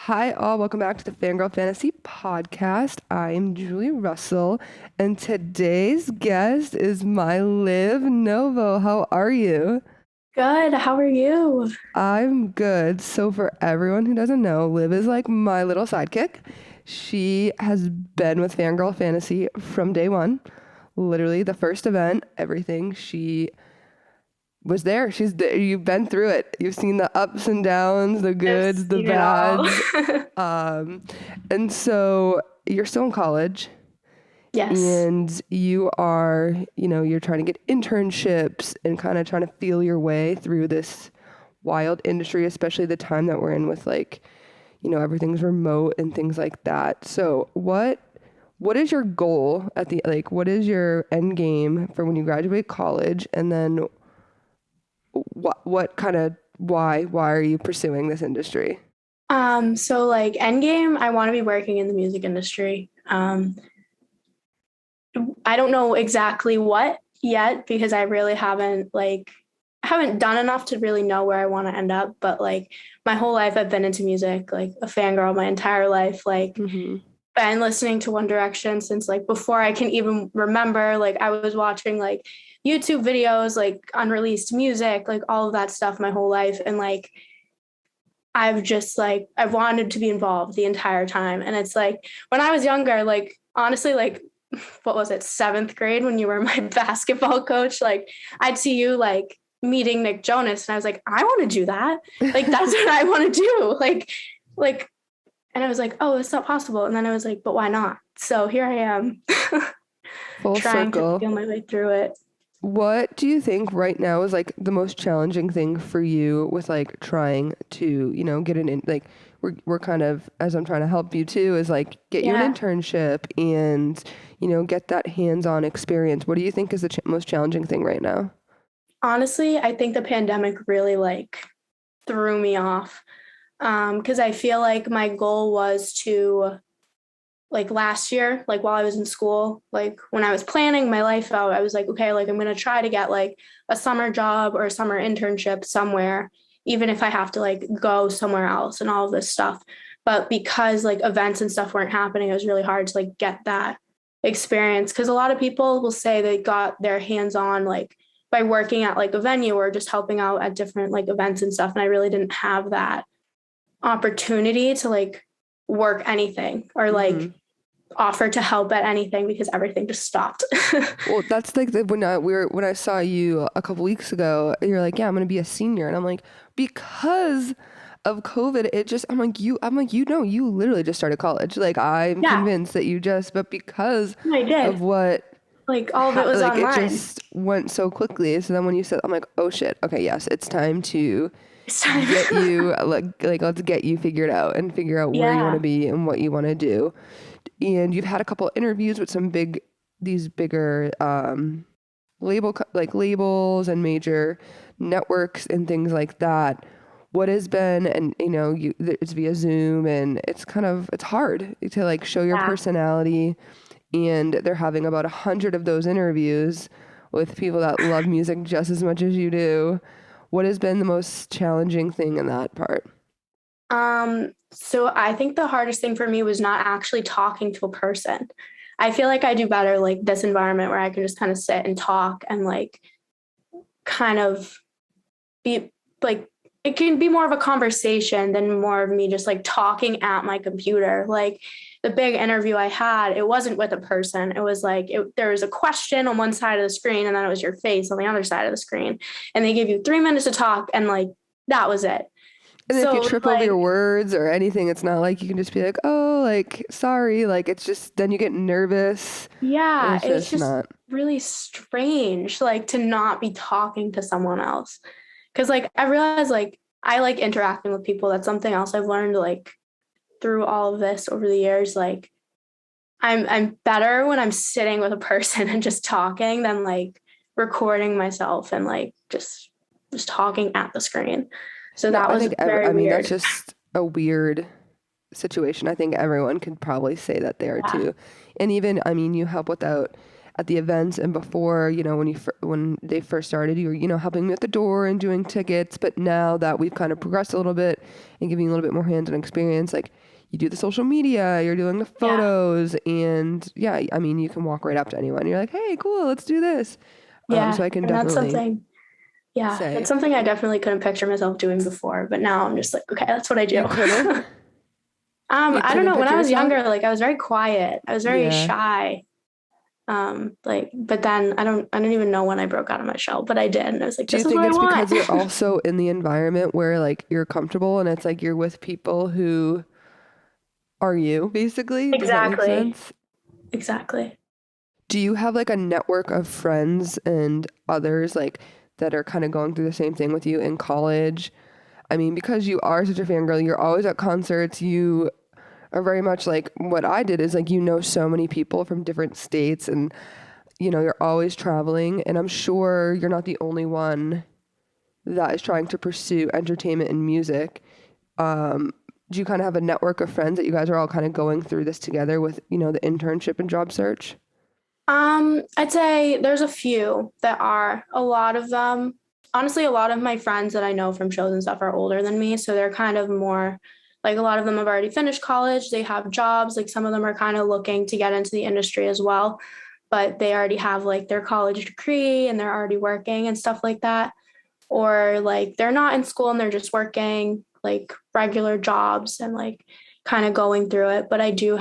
Hi, all. Welcome back to the Fangirl Fantasy Podcast. I am Julie Russell, and today's guest is my Liv Novo. How are you? Good. How are you? I'm good. So, for everyone who doesn't know, Liv is like my little sidekick. She has been with Fangirl Fantasy from day one, literally the first event, everything. She was there. She's there. You've been through it. You've seen the ups and downs, the I've goods, the seen it all. bads. Um, and so you're still in college Yes. and you are, you're trying to get internships and kind of trying to feel your way through this wild industry, especially the time that we're in with everything's remote and things like that. So what is your goal what is your end game for when you graduate college? And then what kind of why are you pursuing this industry? So like Endgame, I want to be working in the music industry. I don't know exactly what yet because I really haven't done enough to really know where I want to end up, but like my whole life I've been into music, like a fangirl my entire life, like Mm-hmm. been listening to One Direction since like before I can even remember. Like I was watching like YouTube videos, like unreleased music, like all of that stuff my whole life. And like I've wanted to be involved the entire time. And it's like when I was younger, like honestly, like what was it, seventh grade when you were my basketball coach, like I'd see you like meeting Nick Jonas and I was like, I want to do that. Like that's what I want to do. Like and I was like, oh, it's not possible. And then I was like, but why not? So here I am Full trying to circle. feel my way through it. What do you think right now is like the most challenging thing for you with like trying to, get an in like we're kind of, as I'm trying to help you too, is like get you an Yeah. internship and, get that hands-on experience. What do you think is the most challenging thing right now? Honestly, I think the pandemic really like threw me off. Because I feel like my goal was to like last year, like while I was in school, like when I was planning my life out, I was like, okay, like I'm gonna try to get like a summer job or a summer internship somewhere, even if I have to like go somewhere else and all of this stuff. But because like events and stuff weren't happening, it was really hard to like get that experience. Cause a lot of people will say they got their hands on like by working at like a venue or just helping out at different like events and stuff. And I really didn't have that opportunity to like work anything or like Mm-hmm. offer to help at anything because everything just stopped. Well, that's like when I saw you a couple weeks ago, you're like, yeah, I'm gonna be a senior, and I'm like, because of COVID, I'm like, you literally just started college. Like, I'm Yeah, convinced that but because I did. of what, Like all of it was like, it online. just went so quickly. So then when you said, I'm like, oh shit, okay, yes, it's time to It's time. get you let's get you figured out and figure out where you want to Yeah. be and what you want to do. And you've had a couple interviews with these bigger labels and major networks and things like that. What has been, and it's via Zoom, and it's hard to like show your Yeah. personality. And they're having about 100 of those interviews with people that love music just as much as you do. What has been the most challenging thing in that part? So I think the hardest thing for me was not actually talking to a person. I feel like I do better like this environment where I can just kind of sit and talk and like kind of be like it can be more of a conversation than more of me just like talking at my computer. Like the big interview I had, it wasn't with a person. It was like there was a question on one side of the screen, and then it was your face on the other side of the screen, and they gave you 3 minutes to talk, and like that was it. And if you So it was trip over your like, words or anything, it's not like you can just be like, oh, like, sorry. Like, it's just, then you get nervous. And yeah, it's it was just just not. really strange, like to not be talking to someone else. Cause like I realized like I like interacting with people. That's something else I've learned like through all of this over the years. Like I'm better when I'm sitting with a person and just talking than like recording myself and like just talking at the screen. So No, that was I very mean, that's weird. just a weird situation. I think everyone could probably say that they are Yeah. too. And even, I mean, you help without at the events, and before, when they first started, you were, helping me at the door and doing tickets. But now that we've kind of progressed a little bit and giving you a little bit more hands-on experience, like you do the social media, you're doing the Yeah. photos, and yeah, I mean, you can walk right up to anyone. You're like, hey, cool, let's do this. So Yeah. I can And that's definitely something, yeah, say that's something I definitely couldn't picture myself doing before. But now I'm just like, okay, that's what I do. you couldn't, you I don't couldn't know. When picture I was yourself. younger, like I was very quiet. I was very Yeah. shy. But then I don't even know when I broke out of my shell, but I did. And I was like, Do you this is think what I it's because you're want. also in the environment where like you're comfortable and it's like you're with people who are you, basically? Does that make Exactly. sense? Exactly. Do you have like a network of friends and others like that are kind of going through the same thing with you in college? I mean, because you are such a fangirl, you're always at concerts, you are very much like what I did is like so many people from different states, and you're always traveling, and I'm sure you're not the only one that is trying to pursue entertainment and music. Do you kind of have a network of friends that you guys are all kind of going through this together with, the internship and job search? I'd say there's a few that are. A lot of them, honestly, a lot of my friends that I know from shows and stuff are older than me. So they're kind of more like a lot of them have already finished college. They have jobs. Like some of them are kind of looking to get into the industry as well, but they already have like their college degree and they're already working and stuff like that. Or like they're not in school and they're just working like regular jobs and like kind of going through it. But I do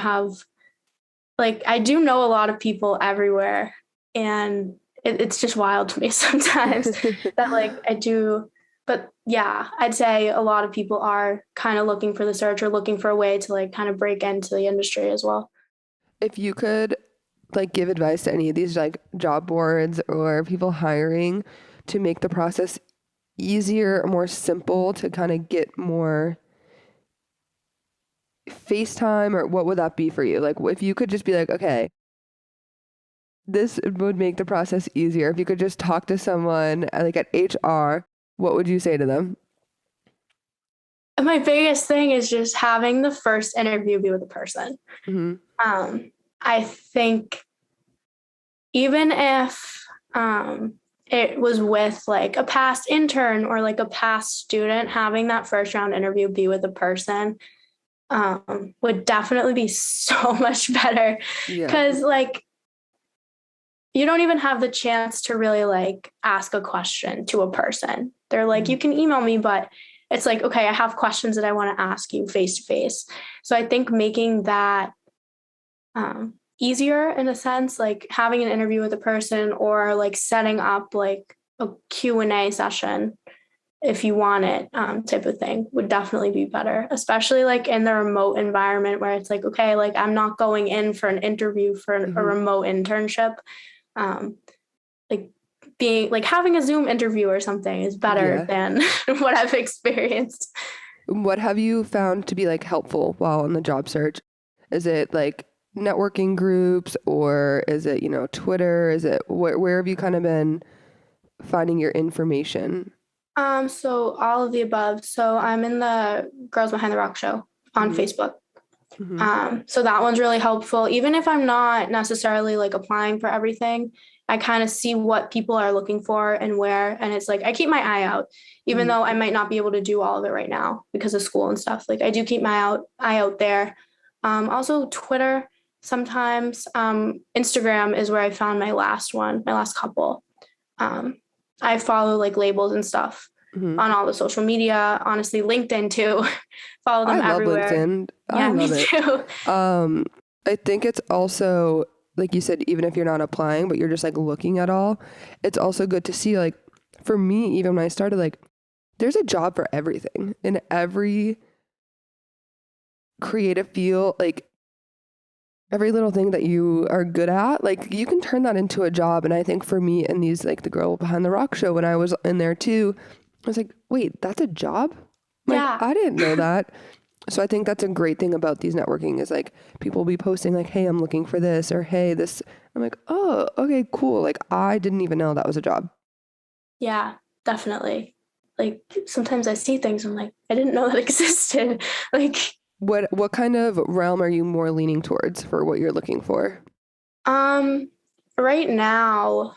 know a lot of people everywhere, and it's just wild to me sometimes that like I do. But yeah, I'd say a lot of people are kind of looking for the search or looking for a way to like kind of break into the industry as well. If you could like give advice to any of these like job boards or people hiring to make the process easier or more simple to kind of get more FaceTime, or what would that be for you? Like if you could just be like, okay, this would make the process easier. If you could just talk to someone like at HR, what would you say to them? And my biggest thing is just having the first interview be with a person. Hmm. I think even if it was with like a past intern or like a past student, having that first round interview be with a person would definitely be so much better Yeah. because like you don't even have the chance to really like ask a question to a person. They're like, you Mhm. can email me, but it's like, okay, I have questions that I want to ask you face to face. So I think making that easier in a sense, like having an interview with a person or like setting up like a Q&A session if you want it, type of thing would definitely be better, especially like in the remote environment where it's like, okay, like I'm not going in for an interview for a Hmm. remote internship. Um, like being like having a Zoom interview or something is better Yeah. than what I've experienced. What have you found to be like helpful while on the job search? Is it like networking groups, or is it, Twitter? Is it where have you kind of been finding your information? So all of the above. So I'm in the Girls Behind the Rock show on Hmm. Facebook. Hmm. So that one's really helpful. Even if I'm not necessarily like applying for everything, I kind of see what people are looking for and where. And it's like I keep my eye out, even Hmm. though I might not be able to do all of it right now because of school and stuff. Like I do keep my eye out there. Also Twitter sometimes. Instagram is where I found my last couple. Um, I follow like labels and stuff Hmm. on all the social media. Honestly, LinkedIn too. Follow them I love everywhere. LinkedIn. I Yeah, me love it. too. Um, I think it's also, like you said, even if you're not applying, but you're just like looking at all, it's also good to see, like, for me, even when I started, like, there's a job for everything in every creative field, like every little thing that you are good at, like you can turn that into a job. And I think for me and these, like the Girl Behind the Rock show, when I was in there too, I was like, wait, that's a job? Like, Yeah. I didn't know that. So I think that's a great thing about these networking is like people will be posting like, hey, I'm looking for this, or hey, this. I'm like, oh, okay, cool. Like I didn't even know that was a job. Yeah, definitely. Like sometimes I see things I'm like, I didn't know that existed. Like, What kind of realm are you more leaning towards for what you're looking for? um, right now,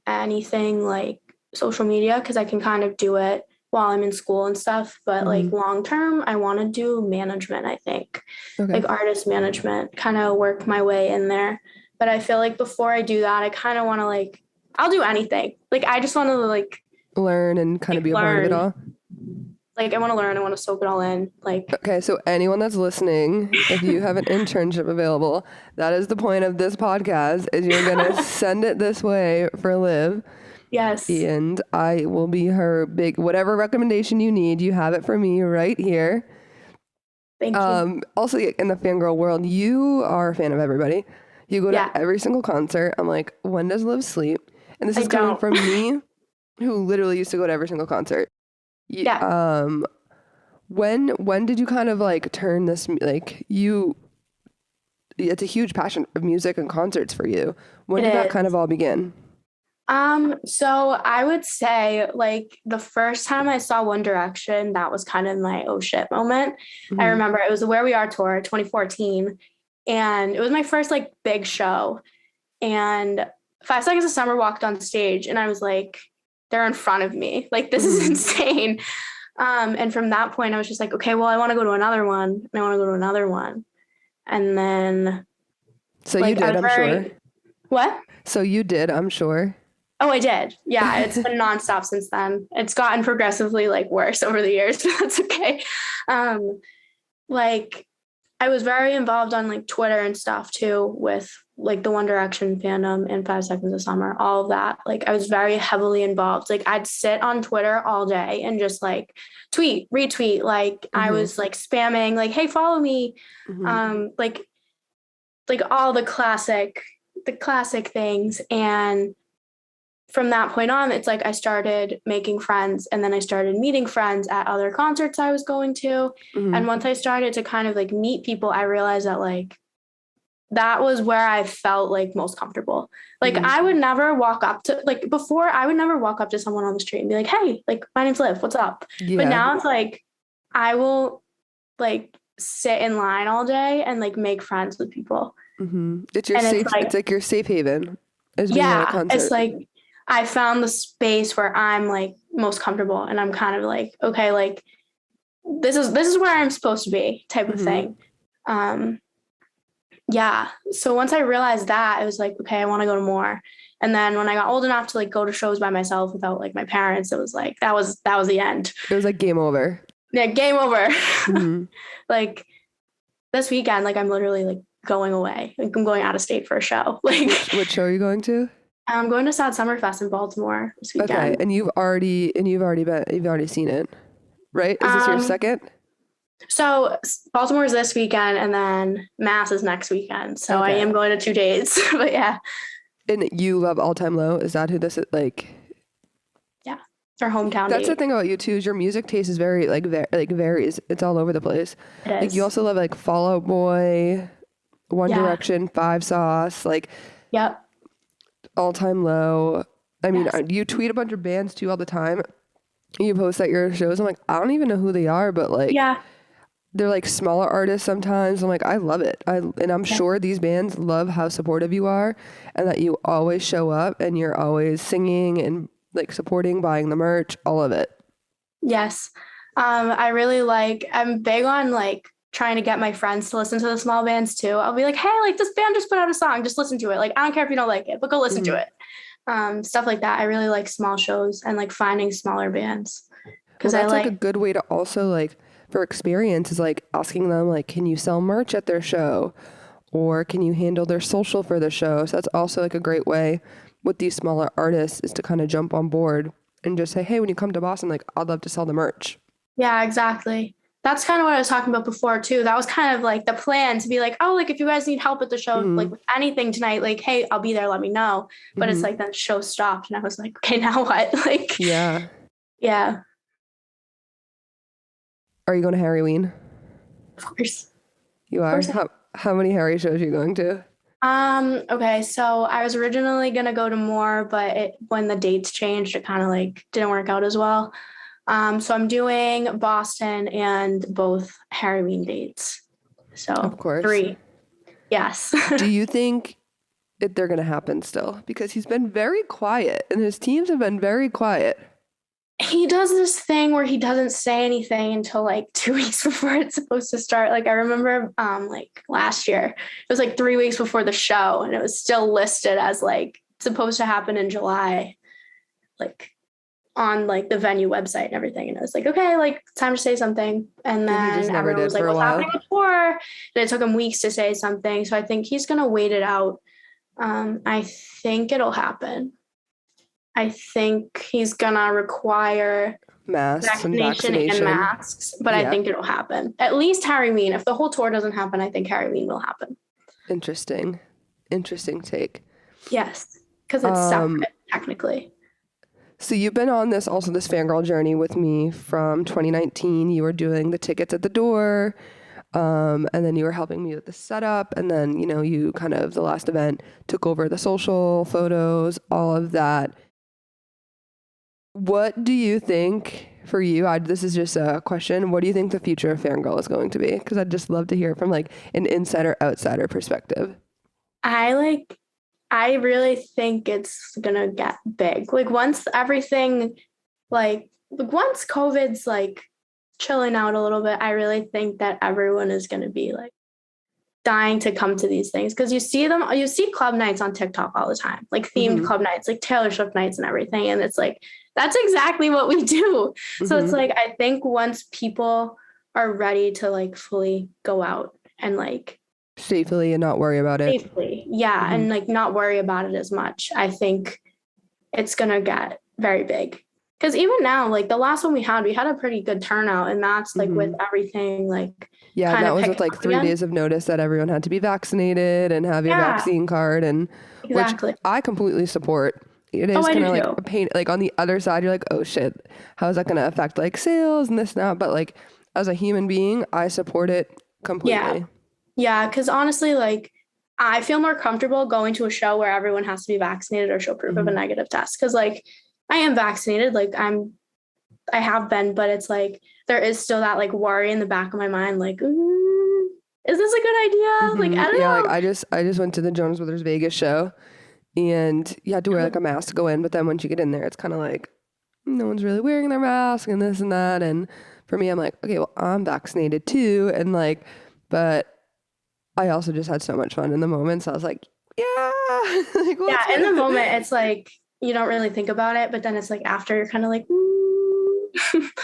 anything like social media, because I can kind of do it while I'm in school and stuff. But like Mm-hmm. long term, I want to do management, I think, Okay. like artist management, kind of work my way in there. But I feel like before I do that, I kind of want to like, I'll do anything. Like, I just want to Learn and kind of be a part of it learn. all. Like, I want to learn. I want to soak it all in. Like, Okay, so anyone that's listening, if you have an internship available, that is the point of this podcast, is you're gonna send it this way for Liv, yes, and I will be her big whatever recommendation you need, you have it from me right here. thank you. Also in the fangirl world, you are a fan of everybody. You go to Yeah, every single concert. I'm like, when does Liv sleep? And this I is coming don't. from me, who literally used to go to every single concert. You, Yeah, when did you kind of like turn this like you? It's a huge passion of music and concerts for you. When it did that kind is. of all begin? So I would say like the first time I saw One Direction, that was kind of my oh shit moment. I Hmm. remember it was the Where We Are tour, 2014, and it was my first like big show. And 5 Seconds of Summer walked on stage, and I was like, they're in front of me. Like this is Hmm. insane. And from that point, I was just like, okay, well, I want to go to another one, and I want to go to another one. And then So you like I did, was I'm sure. very what? So you did, I'm sure. Oh, I did. Yeah, it's been nonstop since then. It's gotten progressively like worse over the years, but that's okay. Um, like I was very involved on like Twitter and stuff too with like the One Direction fandom and 5 Seconds of Summer, all of that. Like I was very heavily involved. Like I'd sit on Twitter all day and just like tweet, retweet. Like I Hmm. was like spamming, like, hey, follow me. Hmm. Like all the classic things. And from that point on, it's like I started making friends and then I started meeting friends at other concerts I was going to. Hmm. And once I started to kind of like meet people, I realized that like that was where I felt like most comfortable. Like Hmm. I would never walk up to like before I would never walk up to someone on the street and be like, "Hey, like my name's Liv, what's up?" But Yeah. now it's like I will like sit in line all day and like make friends with people. It's your And it's safe. It's like like your safe haven, is being at a yeah, it's concert. like I found the space where I'm like most comfortable and I'm kind of like, okay, like this is where I'm supposed to be type of Hmm. thing. Um yeah. So once I realized that, it was like, okay, I want to go to more. And then when I got old enough to like go to shows by myself without like my parents, it was like that was the end. It was like game over. Yeah, game over. Hmm. Like this weekend, like I'm literally like going away. Like I'm going out of state for a show. Like Which show are you going to? I'm going to Sad Summerfest in Baltimore this Okay, weekend. and you've already seen it, right? Is this your Um, second? so Baltimore is this weekend, and then Mass is next weekend. So I Okay. am going to 2 days. But yeah, And you love All Time Low? Is that who this is? Like, yeah, it's our hometown that's the date. thing about you too. Is your music taste is very like varies. It's all over the place. It Like you is. also love like Fall Out Boy, One Yeah. Direction, Five Sauce, like Yep. All Time Low. I mean, Yes. you tweet a bunch of bands too all the time. You post at your shows. I'm like, I don't even know who they are, but like Yeah. they're like smaller artists sometimes. I'm like, I love it. And I'm Yeah. sure these bands love how supportive you are and that you always show up and you're always singing and like supporting, buying the merch, all of it. Yes. I really like. I'm big on like trying to get my friends to listen to the small bands too. I'll be like, hey, like this band just put out a song. Just listen to it. Like I don't care if you don't like it, but go listen to Hmm. it. Stuff like that. I really like small shows and like finding smaller bands Well, because I that's like a like. good way to also like for experience is like asking them like, can you sell merch at their show? Or can you handle their social for the show? So that's also like a great way with these smaller artists is to kind of jump on board and just say, hey, when you come to Boston, like I'd love to sell the merch. Yeah, exactly. That's kind of what I was talking about before too. That was kind of like the plan to be like, oh, like if you guys need help at the show, like Hmm. with anything tonight, like, hey, I'll be there, let me know. But it's Hmm. like that show stopped and I was like, okay, now what? Like, Yeah. yeah, Are you going to Harryween? of course. You Of are. course. How many Harry shows are you going to? Okay, so I was originally gonna go to more, but when the dates changed, it kind of like didn't work out as well. So I'm doing Boston and both Halloween dates. Of So course. 3. Yes. Do you think? they're going to happen still because he's been very quiet and his teams have been very quiet. He does this thing where he doesn't say anything until like 2 weeks before it's supposed to start. Like I remember like last year, it was like 3 weeks before the show and it was still listed as like supposed to happen in July, like on like the venue website and everything. And I was like, okay, like it's time to say something. And And he just then never everyone did was like, for a what's while. happening with tour? And it took him weeks to say something. So I think he's going to wait it out. I think it'll happen. I think he's going to require Masks and vaccination and vaccination. masks, but I Yeah. think it'll happen. At least Harry Mean. If the whole tour doesn't happen, I think Harry Mean will happen. Interesting take. Yes, because it's separate, technically. So you've been on this fangirl journey with me from 2019. You were doing the tickets at the door, and then you were helping me with the setup, and then, you know, you kind of, the last event, took over the social photos, all of that. What do you think for you? This is just a question. What do you think the future of Fangirl is going to be? Because I'd just love to hear it from like an insider outsider perspective. I really think it's gonna get big. Like once everything, like once COVID's like chilling out a little bit, I really think that everyone is gonna be like dying to come to these things because you see club nights on TikTok all the time, like themed club nights, like Taylor Swift nights and everything. And it's like, that's exactly what we do. So it's like, I think once people are ready to like fully go out and like safely and not worry about it. Safely, yeah, and like not worry about it as much, I think it's gonna get very big. Because even now, like the last one we had a pretty good turnout, and that's like with everything like yeah, and that was with like 3 again. days of notice that everyone had to be vaccinated and have your vaccine card, and Exactly. which I completely support. It is kind of like a pain. Like on the other side, you're like, oh shit, how is that going to affect like sales and this and that? But like as a human being, I support it completely. Yeah, because honestly, like I feel more comfortable going to a show where everyone has to be vaccinated or show proof of a negative test. Because like I am vaccinated, like I have been, but it's like there is still that like worry in the back of my mind, like, is this a good idea? Like I don't know. Like I just went to the Jonas Brothers Vegas show, and you had to wear like a mask to go in. But then once you get in there, it's kind of like no one's really wearing their mask and this and that. And for me, I'm like, okay, well, I'm vaccinated too, and like, but I also just had so much fun in the moment. So I was like, yeah. Like, in the moment, it's like, you don't really think about it. But then it's like after you're kind of like,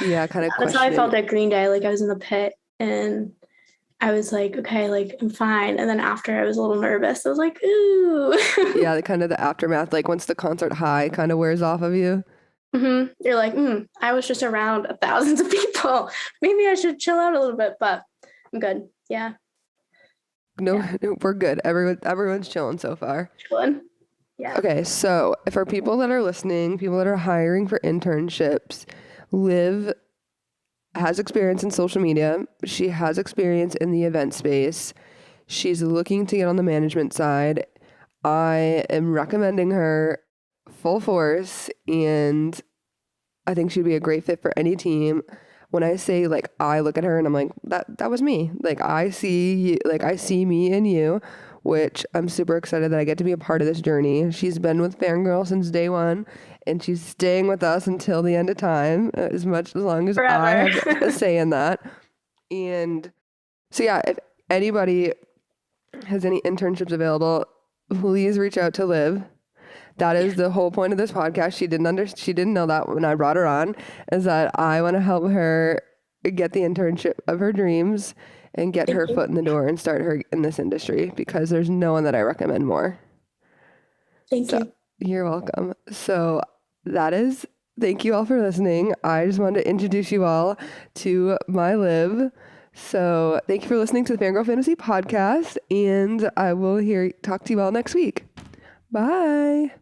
yeah, kind of. That's how I felt at Green Day. Like I was in the pit and I was like, okay, like I'm fine. And then after I was a little nervous. I was like, ooh. Yeah, the kind of the aftermath, like once the concert high kind of wears off of you. You're like, I was just around thousands of people. Maybe I should chill out a little bit, but I'm good. Yeah. No, we're good. Everyone's chilling so far. Chilling. Yeah. Okay, so for people that are listening, people that are hiring for internships, Liv has experience in social media. She has experience in the event space. She's looking to get on the management side. I am recommending her full force, and I think she'd be a great fit for any team. When I say like I look at her and I'm like, that was me. Like I see me and you, which I'm super excited that I get to be a part of this journey. She's been with Fangirl since day one, and she's staying with us until the end of time, as long as Forever. I have a say in that. And so yeah, if anybody has any internships available, please reach out to Liv. That is the whole point of this podcast. She didn't know that when I brought her on, is that I want to help her get the internship of her dreams and get her foot in the door and start her in this industry, because there's no one that I recommend more. Thank you. You're welcome. So thank you all for listening. I just wanted to introduce you all to my Liv. So thank you for listening to the Fangirl Fantasy Podcast, and I will talk to you all next week. Bye.